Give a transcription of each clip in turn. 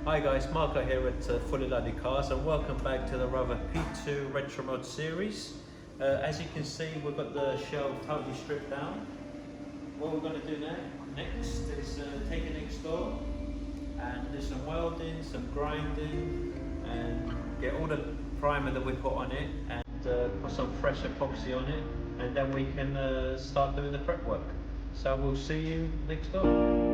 Hi guys, Marco here at Fully Loaded Cars and welcome back to the ROVER P2 RETROMOD series. As you can see, we've got the shell totally stripped down. What we're going to do next is take it next door and do some welding, some grinding, and get all the primer that we put on it and put some fresh epoxy on it, and then we can start doing the prep work. So we'll see you next door.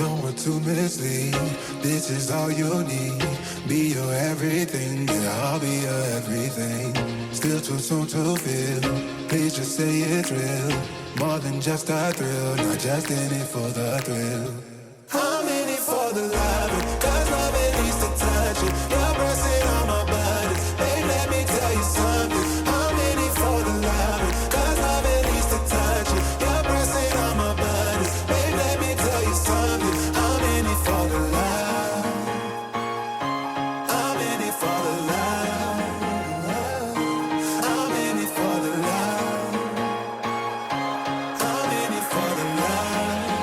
Don't want to mislead. This is all you need. Be your everything, yeah, I'll be your everything. Still too soon to feel. Please just say it's real. More than just a thrill, not just in it for the thrill. I'm in it for the love, cause love it needs to touch it. You're pressing on my buttons, babe, let me tell you something. I'm in it for the love, cause love it needs to touch it. You're pressing on my buttons, babe, let me tell you something. I'm in it for the love. I'm in it for the love. I'm in it for the love. I'm in it for the love.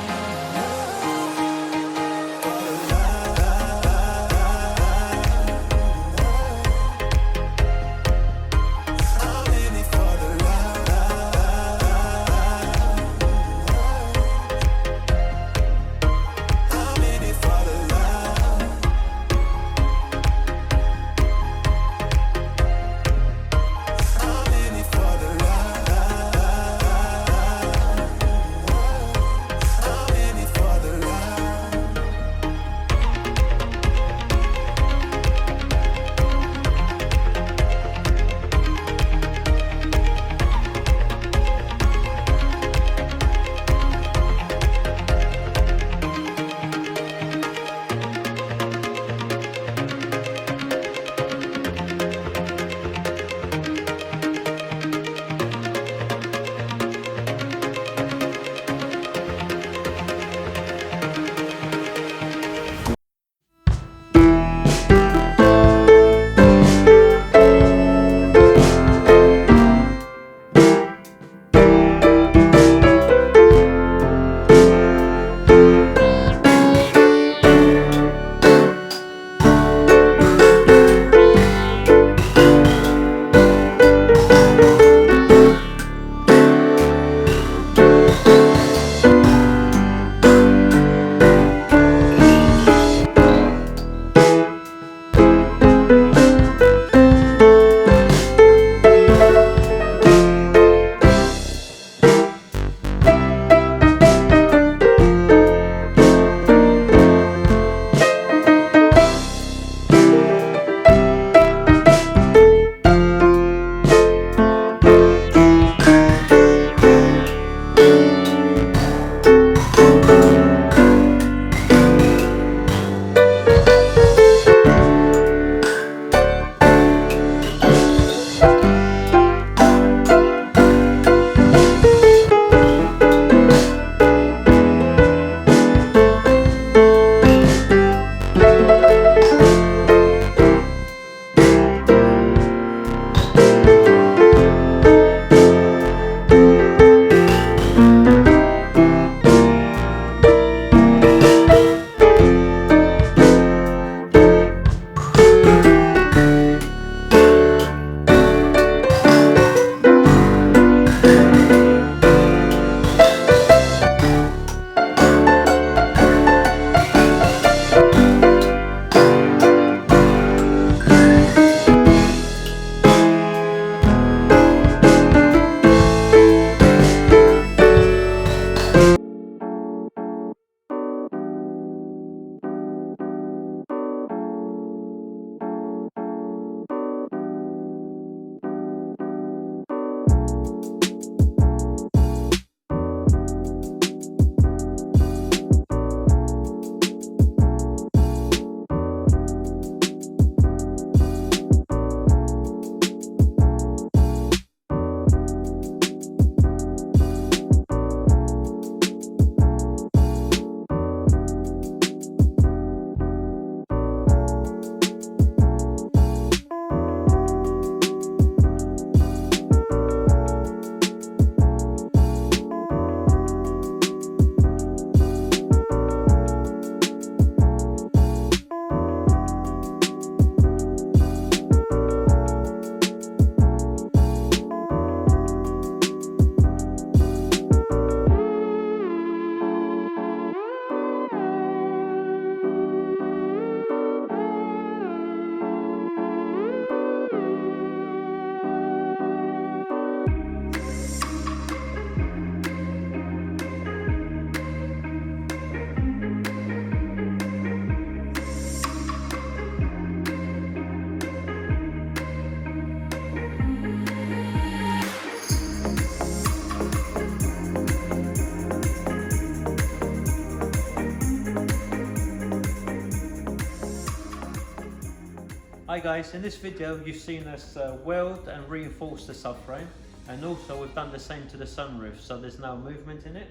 Hi guys, in this video you've seen us weld and reinforce the subframe, and also we've done the same to the sunroof, so there's no movement in it.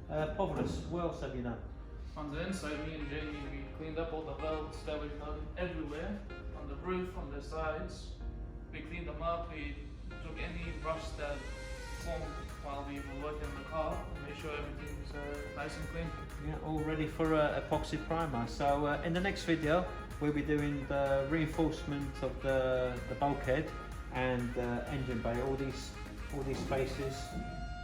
Pavlos, what else have you done? On the inside, me and Jamie, we cleaned up all the welds that we've done everywhere, on the roof, on the sides. We cleaned them up, we took any rust that formed while we were working on the car, and made sure everything's nice and clean. Yeah, all ready for epoxy primer. So in the next video we'll be doing the reinforcement of the bulkhead and engine bay, all these spaces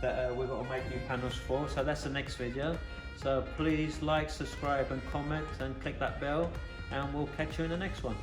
that we've got to make new panels for. So that's the next video. So please like, subscribe and comment and click that bell, and we'll catch you in the next one.